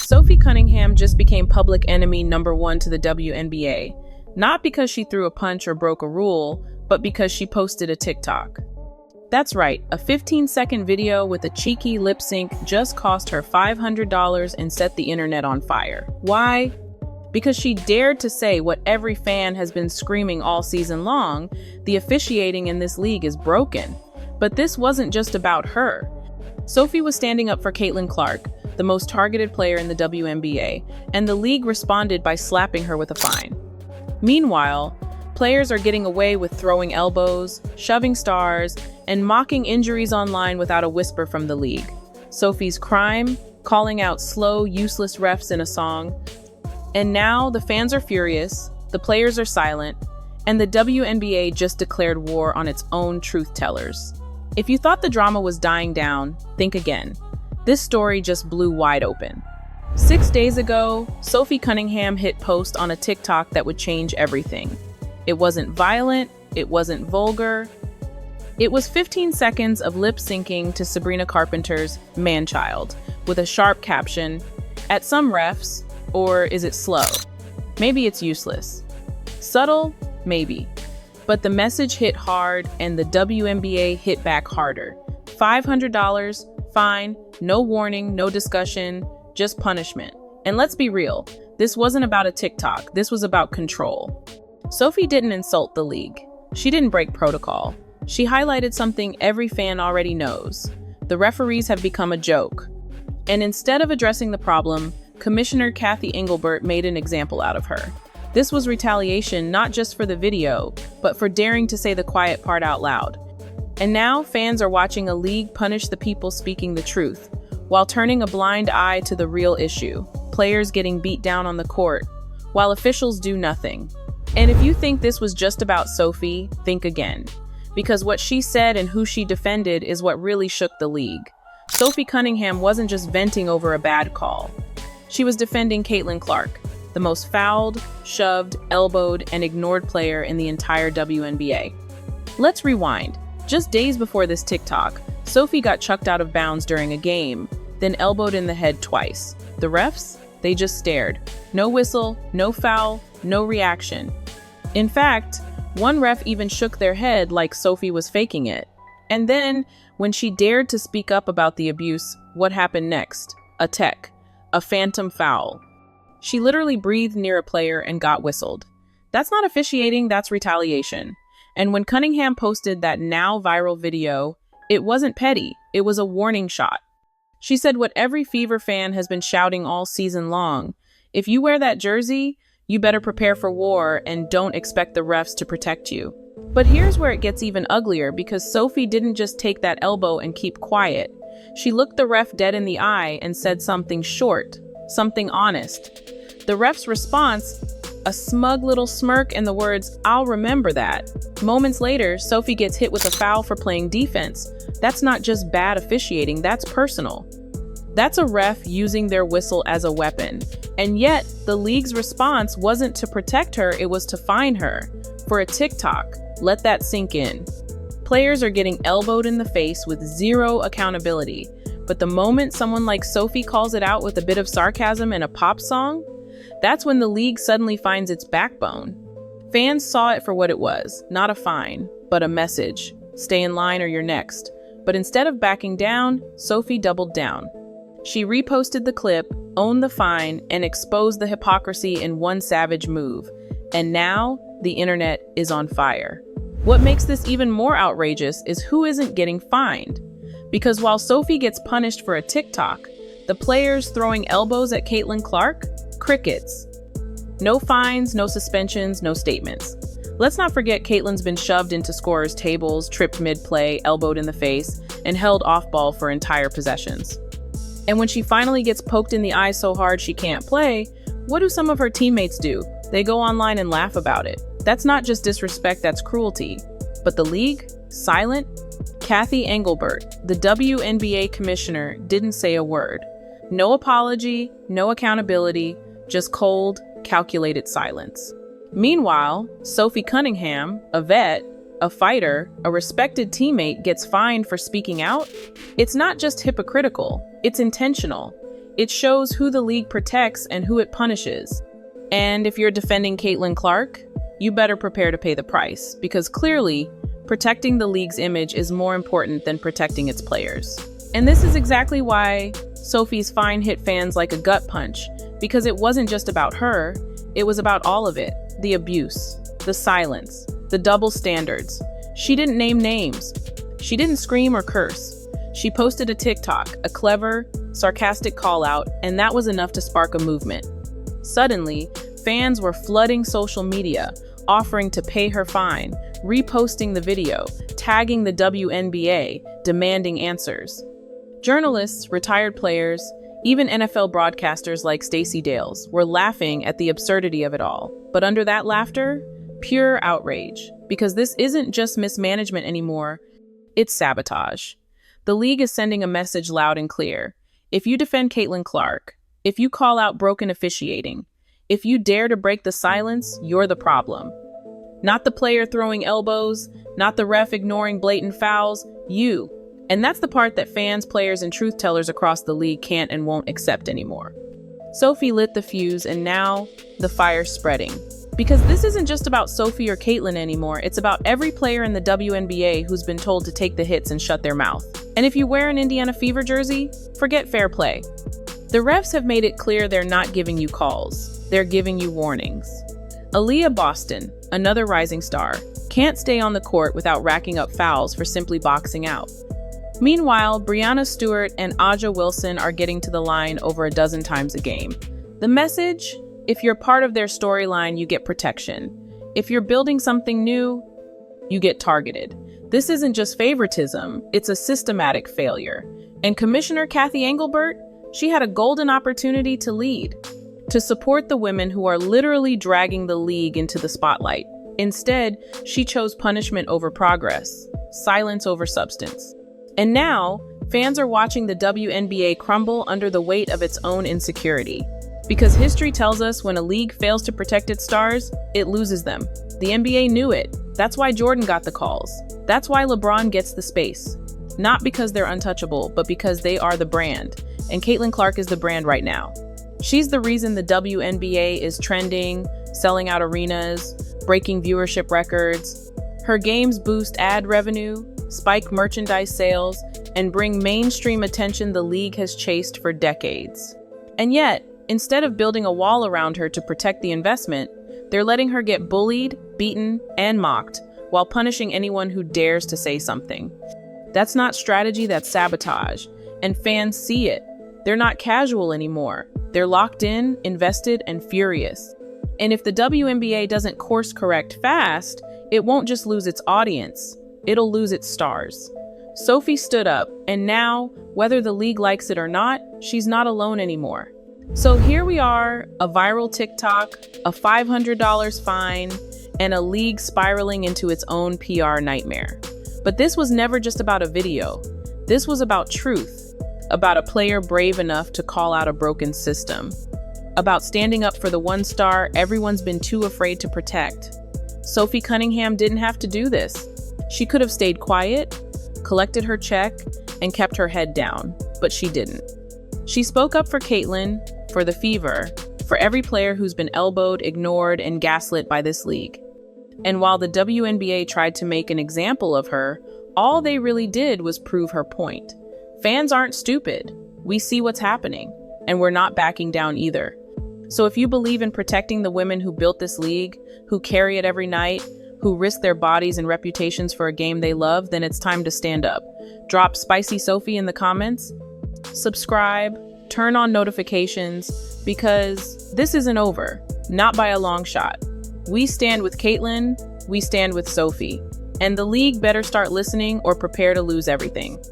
Sophie Cunningham just became public enemy #1 to the WNBA, not because she threw a punch or broke a rule, but because she posted a TikTok. That's right, a 15-second video with a cheeky lip sync just cost her $500 and set the internet on fire. Why? Because she dared to say what every fan has been screaming all season long: the officiating in this league is broken. But this wasn't just about her. Sophie was standing up for Caitlin Clark, the most targeted player in the WNBA, and the league responded by slapping her with a fine. Meanwhile, players are getting away with throwing elbows, shoving stars, and mocking injuries online without a whisper from the league. Sophie's crime, calling out slow, useless refs in a song. And now the fans are furious, the players are silent, and the WNBA just declared war on its own truth-tellers. If you thought the drama was dying down, think again. This story just blew wide open. 6 days ago, Sophie Cunningham hit post on a TikTok that would change everything. It wasn't violent, it wasn't vulgar. It was 15 seconds of lip syncing to Sabrina Carpenter's Man-Child, with a sharp caption, "At some refs," or is it slow? Maybe it's useless. Subtle? Maybe. But the message hit hard, and the WNBA hit back harder. $500, fine, no warning, no discussion, just punishment. And let's be real, this wasn't about a TikTok, this was about control. Sophie didn't insult the league. She didn't break protocol. She highlighted something every fan already knows. The referees have become a joke. And instead of addressing the problem, Commissioner Cathy Engelbert made an example out of her. This was retaliation not just for the video, but for daring to say the quiet part out loud. And now fans are watching a league punish the people speaking the truth, while turning a blind eye to the real issue: players getting beat down on the court, while officials do nothing. And if you think this was just about Sophie, think again. Because what she said and who she defended is what really shook the league. Sophie Cunningham wasn't just venting over a bad call. She was defending Caitlin Clark, the most fouled, shoved, elbowed, and ignored player in the entire WNBA. Let's rewind. Just days before this TikTok, Sophie got chucked out of bounds during a game, then elbowed in the head twice. The refs? They just stared. No whistle, no foul, no reaction. In fact, one ref even shook their head like Sophie was faking it. And then, when she dared to speak up about the abuse, what happened next? A tech. A phantom foul. She literally breathed near a player and got whistled. That's not officiating, that's retaliation. And when Cunningham posted that now viral video, it wasn't petty, it was a warning shot. She said what every Fever fan has been shouting all season long: if you wear that jersey, you better prepare for war and don't expect the refs to protect you. But here's where it gets even uglier, because Sophie didn't just take that elbow and keep quiet. She looked the ref dead in the eye and said something short, something honest. The ref's response, a smug little smirk and the words, "I'll remember that." Moments later, Sophie gets hit with a foul for playing defense. That's not just bad officiating, that's personal. That's a ref using their whistle as a weapon. And yet, the league's response wasn't to protect her, it was to fine her. For a TikTok, let that sink in. Players are getting elbowed in the face with zero accountability. But the moment someone like Sophie calls it out with a bit of sarcasm and a pop song, that's when the league suddenly finds its backbone. Fans saw it for what it was, not a fine, but a message. Stay in line or you're next. But instead of backing down, Sophie doubled down. She reposted the clip, owned the fine, and exposed the hypocrisy in one savage move. And now, the internet is on fire. What makes this even more outrageous is who isn't getting fined. Because while Sophie gets punished for a TikTok, the players throwing elbows at Caitlin Clark? Crickets. No fines, no suspensions, no statements. Let's not forget Caitlin's been shoved into scorers' tables, tripped mid-play, elbowed in the face, and held off-ball for entire possessions. And when she finally gets poked in the eye so hard she can't play, what do some of her teammates do? They go online and laugh about it. That's not just disrespect, that's cruelty. But the league? Silent? Cathy Engelbert, the WNBA commissioner, didn't say a word. No apology, no accountability, just cold, calculated silence. Meanwhile, Sophie Cunningham, a vet, a fighter, a respected teammate, gets fined for speaking out. It's not just hypocritical, it's intentional. It shows who the league protects and who it punishes. And if you're defending Caitlin Clark, you better prepare to pay the price, because clearly, protecting the league's image is more important than protecting its players. And this is exactly why Sophie's fine hit fans like a gut punch, because it wasn't just about her, it was about all of it. The abuse, the silence, the double standards. She didn't name names. She didn't scream or curse. She posted a TikTok, a clever, sarcastic call-out, and that was enough to spark a movement. Suddenly, fans were flooding social media, offering to pay her fine, reposting the video, tagging the WNBA, demanding answers. Journalists, retired players, even NFL broadcasters like Stacey Dales were laughing at the absurdity of it all. But under that laughter, pure outrage. Because this isn't just mismanagement anymore, it's sabotage. The league is sending a message loud and clear. If you defend Caitlin Clark, if you call out broken officiating, if you dare to break the silence, you're the problem. Not the player throwing elbows, not the ref ignoring blatant fouls, you. And that's the part that fans, players, and truth tellers across the league can't and won't accept anymore. Sophie lit the fuse, and now the fire's spreading. Because this isn't just about Sophie or Caitlin anymore, it's about every player in the WNBA who's been told to take the hits and shut their mouth. And if you wear an Indiana Fever jersey, forget fair play. The refs have made it clear they're not giving you calls, they're giving you warnings. Aaliyah Boston, another rising star, can't stay on the court without racking up fouls for simply boxing out. Meanwhile, Breanna Stewart and Aja Wilson are getting to the line over a dozen times a game. The message? If you're part of their storyline, you get protection. If you're building something new, you get targeted. This isn't just favoritism, it's a systematic failure. And Commissioner Kathy Engelbert, she had a golden opportunity to lead, to support the women who are literally dragging the league into the spotlight. Instead, she chose punishment over progress, silence over substance. And now, fans are watching the WNBA crumble under the weight of its own insecurity. Because history tells us when a league fails to protect its stars, it loses them. The NBA knew it. That's why Jordan got the calls. That's why LeBron gets the space. Not because they're untouchable, but because they are the brand. And Caitlin Clark is the brand right now. She's the reason the WNBA is trending, selling out arenas, breaking viewership records. Her games boost ad revenue, spike merchandise sales, and bring mainstream attention the league has chased for decades. And yet, instead of building a wall around her to protect the investment, they're letting her get bullied, beaten, and mocked, while punishing anyone who dares to say something. That's not strategy, that's sabotage. And fans see it. They're not casual anymore. They're locked in, invested, and furious. And if the WNBA doesn't course correct fast, it won't just lose its audience, it'll lose its stars. Sophie stood up, and now, whether the league likes it or not, she's not alone anymore. So here we are, a viral TikTok, a $500 fine, and a league spiraling into its own PR nightmare. But this was never just about a video. This was about truth, about a player brave enough to call out a broken system, about standing up for the one star everyone's been too afraid to protect. Sophie Cunningham didn't have to do this. She could have stayed quiet, collected her check, and kept her head down, but she didn't. She spoke up for Caitlin, for the Fever, for every player who's been elbowed, ignored, and gaslit by this league. And while the WNBA tried to make an example of her, all they really did was prove her point. Fans aren't stupid. We see what's happening, and we're not backing down either. So if you believe in protecting the women who built this league, who carry it every night, who risk their bodies and reputations for a game they love, then it's time to stand up. Drop Spicy Sophie in the comments, subscribe, turn on notifications, because this isn't over, not by a long shot. We stand with Caitlin, we stand with Sophie, and the league better start listening or prepare to lose everything.